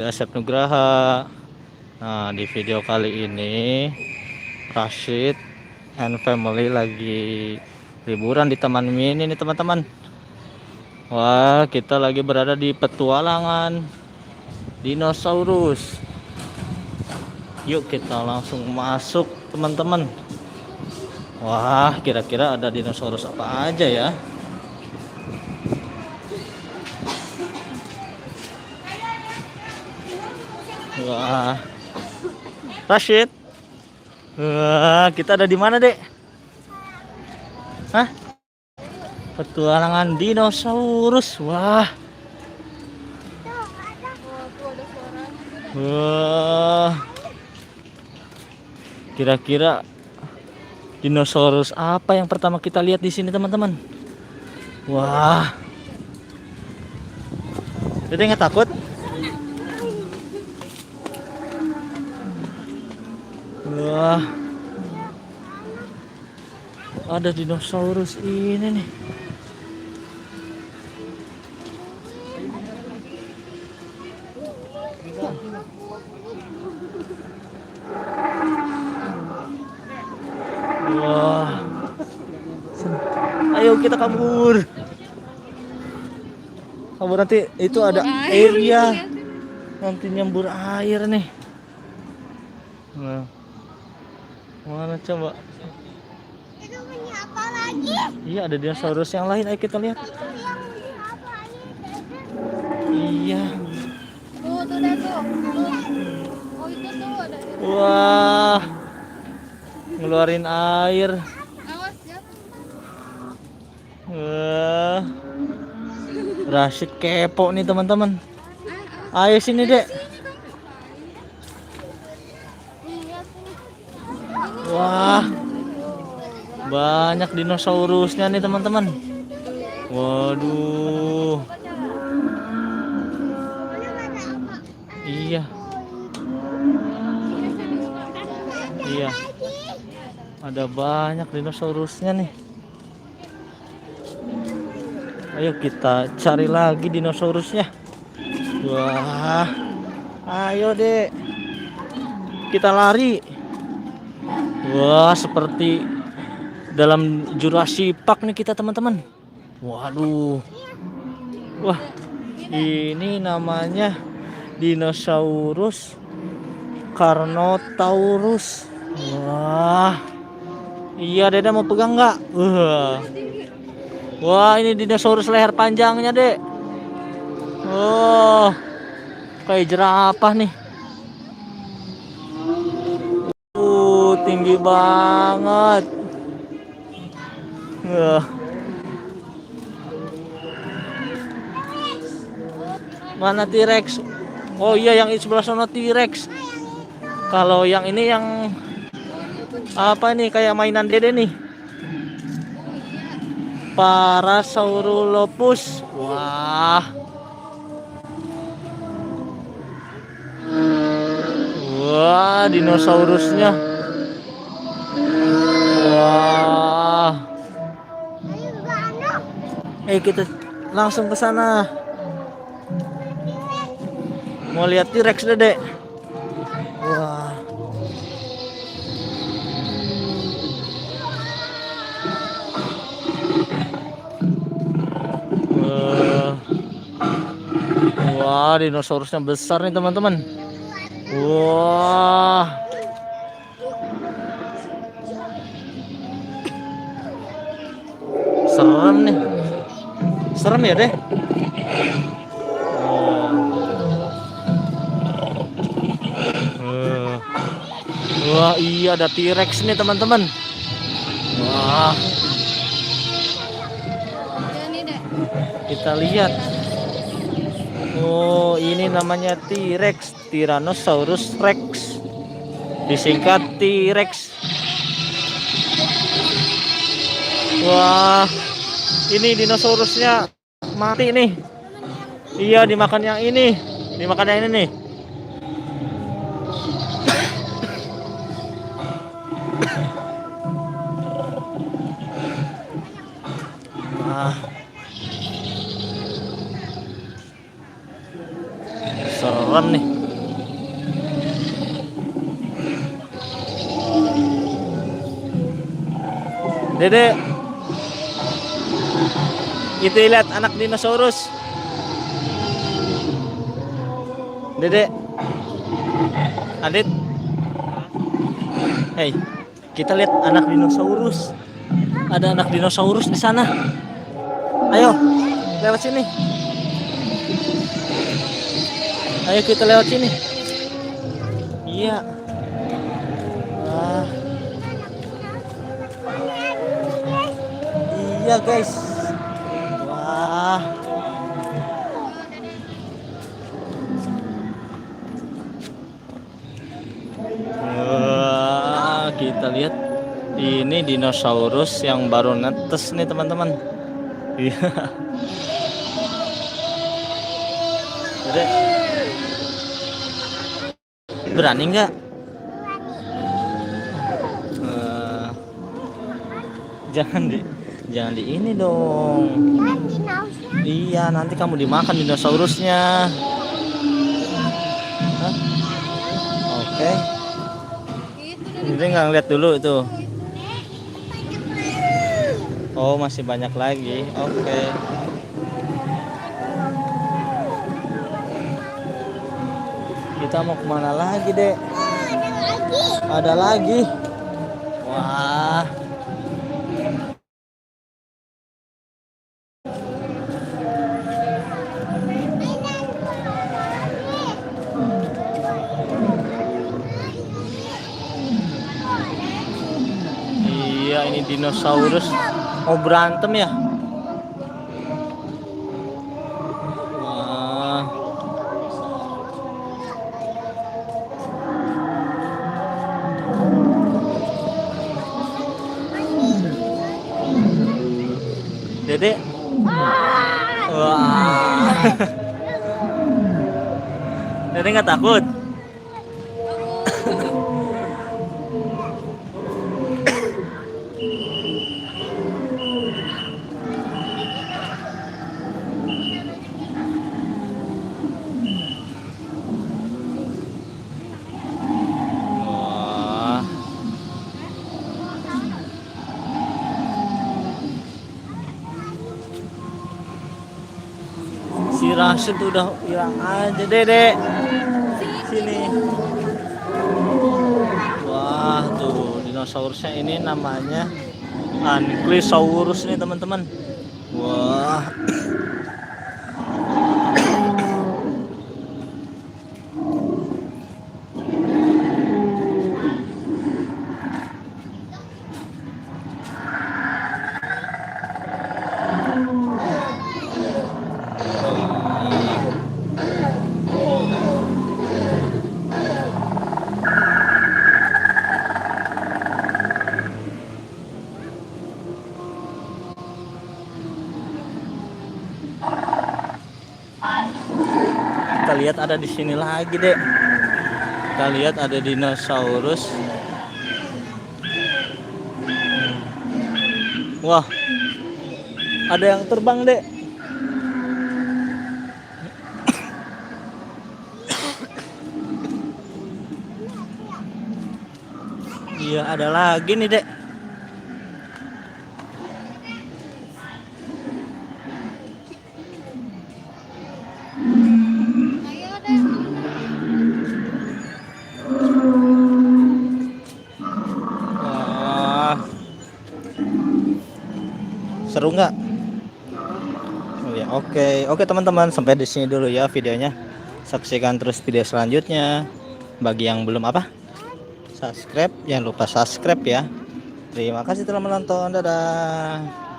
Asep Nugraha. Nah, di video kali ini Rashid and family lagi liburan di Taman Mini nih teman-teman. Wah, kita lagi berada di petualangan dinosaurus. Yuk kita langsung masuk teman-teman. Wah, kira-kira ada dinosaurus apa aja ya? Wah, Rashid. Wah, kita ada di mana, Dek? Hah? Petualangan dinosaurus. Wah. Wah. Kira-kira dinosaurus apa yang pertama kita lihat di sini, teman-teman? Wah. Dede nggak takut? Wah. Ada dinosaurus ini nih. Wah. Ayo kita kabur. Kabur nanti itu ada air ya. Nanti nyembur air nih. Nah. Mana coba? Itu punya apa lagi? Iya, ada dinosaurus yang lain. Ayo kita lihat. Iya. Tuh deh tuh. Oh itu tuh ada. Wah. Ngeluarin air. Awas ya. Wah. Rashid kepo nih teman-teman. Ayo sini, Dek. Wah. Banyak dinosaurusnya nih teman-teman. Waduh. Iya. Iya. Ada banyak dinosaurusnya nih. Ayo kita cari lagi dinosaurusnya. Wah. Ayo, Dek. Kita lari. Wah, seperti dalam Jurassic Park nih kita teman-teman. Waduh. Wah, ini namanya dinosaurus Carnotaurus. Wah. Iya, Dede mau pegang nggak? Wah, ini dinosaurus leher panjangnya, Dek. Oh, kayak jerapah nih. Tinggi banget. Mana T-Rex? Oh iya, yang sebelah sana T-Rex. Kalau yang ini yang apa nih, kayak mainan Dede nih? Parasaurolophus. Wah. Wah, dinosaurusnya. Wah. Kita langsung ke sana. Mau lihat T-Rex, Dede. Wah. Wah, dinosaurusnya besar nih teman-teman. Wah. Serem nih. Serem ya, Deh. Wah, iya ada T-Rex nih teman-teman. Wah. Kita lihat. Oh, ini namanya T-Rex, Tyrannosaurus Rex. Disingkat T-Rex. Wah, ini dinosaurusnya mati nih. Iya, dimakan yang ini. Dimakan yang ini nih. Wah. Serem nih. Dede, itu lihat anak dinosaurus. Dede, Adit, hey, kita lihat anak dinosaurus. Ada anak dinosaurus di sana. Ayo, lewat sini. Ayo kita lewat sini. Iya. Wah. Iya guys. Wah. Wah, kita lihat ini dinosaurus yang baru netes nih teman-teman. Iya. Dede, berani nggak? Jangan di ini dong. Iya, nanti kamu dimakan dinosaurusnya. Hah? Oke. Ini nggak ngeliat dulu itu. Oh, masih banyak lagi. Oke. Kita mau kemana lagi, Dek? Ada lagi. Wah. Iya, ini dinosaurus. Oh, berantem ya? Wah. Dede. Wah. Dede nggak takut? Wah. Si Rashid udah hilang aja, Dede. Sini. Wah, tuh dinosaurusnya ini namanya Ankylosaurus nih, teman-teman. Wah. Kita lihat ada di sini lagi, Dek. Kita lihat ada dinosaurus. Wah. Ada yang terbang, Dek. Iya, ada lagi nih, Dek. Ayo deh. Wah. Seru nggak? Oh ya, oke teman-teman, sampai di sini dulu ya videonya. Saksikan terus video selanjutnya. Bagi yang belum subscribe, jangan lupa subscribe ya. Terima kasih telah menonton. Dadah.